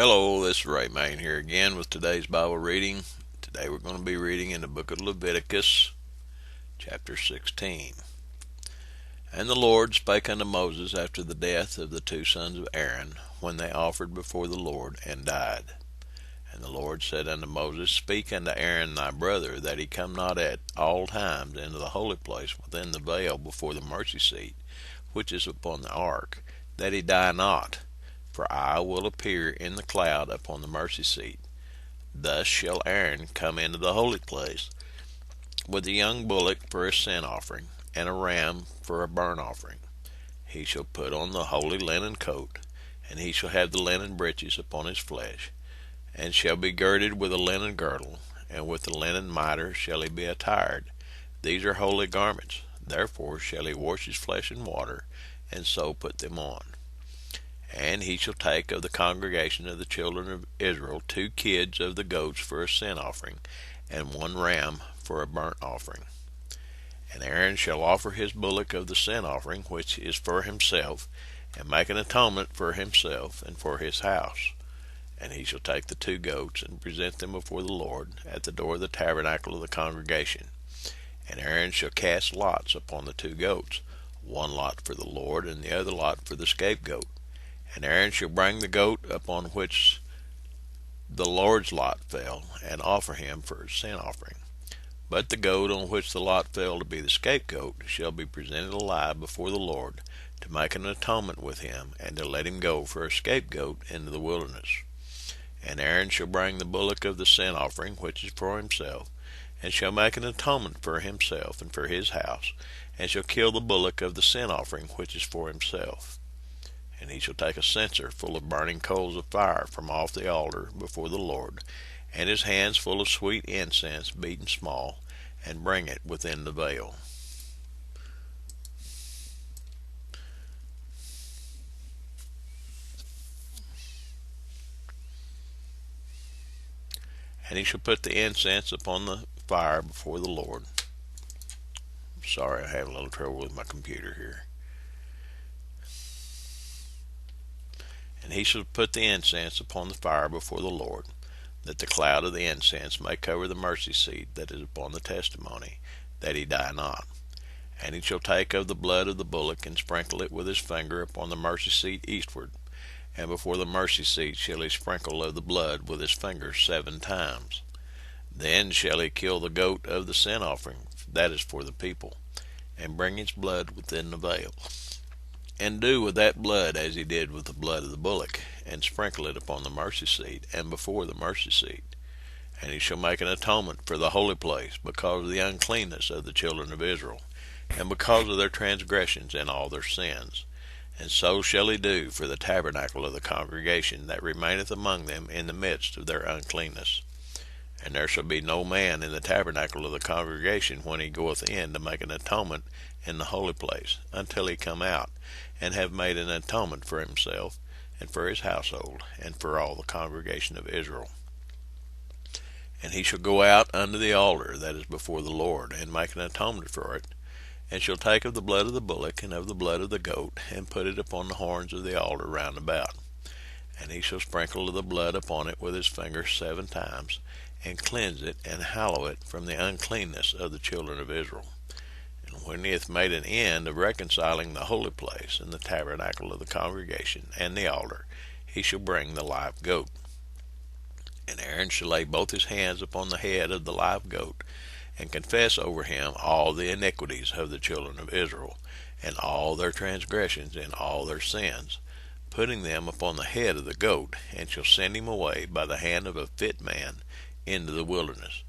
Hello, this is Ray Main here again with today's Bible reading. Today we're going to be reading in the book of Leviticus, chapter 16. And the Lord spake unto Moses after the death of the two sons of Aaron, when they offered before the Lord and died. And the Lord said unto Moses, Speak unto Aaron thy brother, that he come not at all times into the holy place within the veil before the mercy seat, which is upon the ark, that he die not. For I will appear in the cloud upon the mercy seat. Thus shall Aaron come into the holy place with a young bullock for a sin offering, and a ram for a burnt offering. He shall put on the holy linen coat, and he shall have the linen breeches upon his flesh, and shall be girded with a linen girdle, and with the linen mitre shall he be attired. These are holy garments. Therefore shall he wash his flesh in water, and so put them on. And he shall take of the congregation of the children of Israel 2 kids of the goats for a sin offering, and 1 ram for a burnt offering. And Aaron shall offer his bullock of the sin offering, which is for himself, and make an atonement for himself and for his house. And he shall take the 2 goats, and present them before the Lord at the door of the tabernacle of the congregation. And Aaron shall cast lots upon the 2 goats, 1 lot for the Lord, and the other lot for the scapegoat. And Aaron shall bring the goat upon which the Lord's lot fell, and offer him for a sin offering. But the goat on which the lot fell to be the scapegoat shall be presented alive before the Lord, to make an atonement with him, and to let him go for a scapegoat into the wilderness. And Aaron shall bring the bullock of the sin offering, which is for himself, and shall make an atonement for himself and for his house, and shall kill the bullock of the sin offering, which is for himself. And he shall take a censer full of burning coals of fire from off the altar before the Lord, and his hands full of sweet incense beaten small, and bring it within the veil. And he shall put the incense upon the fire before the Lord. Sorry, I have a little trouble with my computer here. And he shall put the incense upon the fire before the Lord, that the cloud of the incense may cover the mercy seat that is upon the testimony, that he die not. And he shall take of the blood of the bullock, and sprinkle it with his finger upon the mercy seat eastward. And before the mercy seat shall he sprinkle of the blood with his finger 7 times. Then shall he kill the goat of the sin offering, that is for the people, and bring its blood within the veil. And do with that blood as he did with the blood of the bullock, and sprinkle it upon the mercy seat, and before the mercy seat. And he shall make an atonement for the holy place, because of the uncleanness of the children of Israel, and because of their transgressions and all their sins. And so shall he do for the tabernacle of the congregation that remaineth among them in the midst of their uncleanness. And there shall be no man in the tabernacle of the congregation when he goeth in to make an atonement in the holy place, until he come out, and have made an atonement for himself, and for his household, and for all the congregation of Israel. And he shall go out unto the altar that is before the Lord, and make an atonement for it, and shall take of the blood of the bullock, and of the blood of the goat, and put it upon the horns of the altar round about. And he shall sprinkle of the blood upon it with his finger 7 times, and cleanse it, and hallow it from the uncleanness of the children of Israel. And when he hath made an end of reconciling the holy place, and the tabernacle of the congregation, and the altar, he shall bring the live goat. And Aaron shall lay both his hands upon the head of the live goat, and confess over him all the iniquities of the children of Israel, and all their transgressions and all their sins, putting them upon the head of the goat, and shall send him away by the hand of a fit man into the wilderness.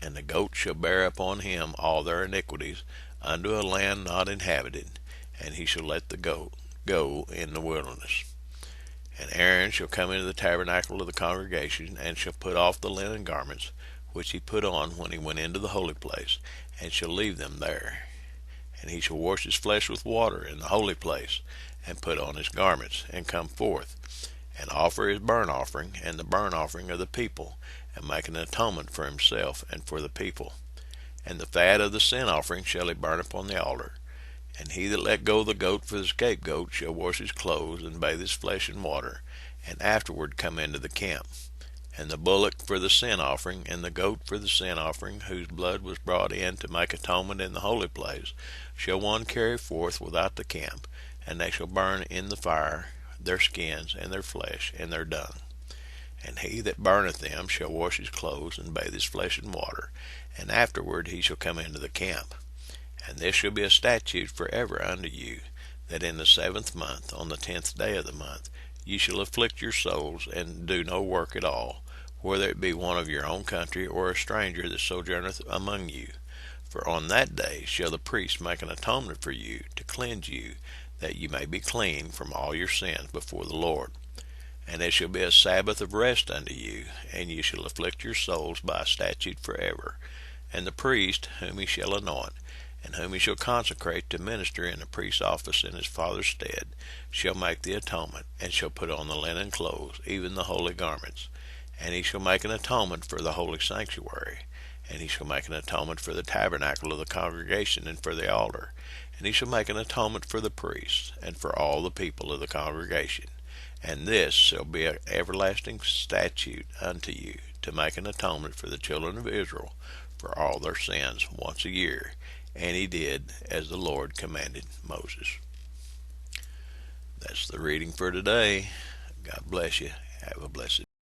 And the goat shall bear upon him all their iniquities unto a land not inhabited, and he shall let the goat go in the wilderness. And Aaron shall come into the tabernacle of the congregation, and shall put off the linen garments which he put on when he went into the holy place, and shall leave them there. And he shall wash his flesh with water in the holy place, and put on his garments, and come forth, and offer his burnt offering, and the burnt offering of the people, and make an atonement for himself and for the people. And the fat of the sin offering shall he burn upon the altar. And he that let go the goat for the scapegoat shall wash his clothes, and bathe his flesh in water, and afterward come into the camp. And the bullock for the sin offering, and the goat for the sin offering, whose blood was brought in to make atonement in the holy place, shall one carry forth without the camp, and they shall burn in the fire their skins, and their flesh, and their dung. And he that burneth them shall wash his clothes, and bathe his flesh in water, and afterward he shall come into the camp. And this shall be a statute forever unto you, that in the 7th month, on the 10th day of the month, ye shall afflict your souls, and do no work at all, whether it be one of your own country, or a stranger that sojourneth among you. For on that day shall the priest make an atonement for you, to cleanse you, that ye may be clean from all your sins before the Lord. And it shall be a Sabbath of rest unto you, and ye shall afflict your souls by a statute forever. And the priest, whom he shall anoint, and whom he shall consecrate to minister in the priest's office in his father's stead, shall make the atonement, and shall put on the linen clothes, even the holy garments. And he shall make an atonement for the holy sanctuary, and he shall make an atonement for the tabernacle of the congregation, and for the altar, and he shall make an atonement for the priests, and for all the people of the congregation. And this shall be an everlasting statute unto you, to make an atonement for the children of Israel for all their sins once a year. And he did as the Lord commanded Moses. That's the reading for today. God bless you. Have a blessed day.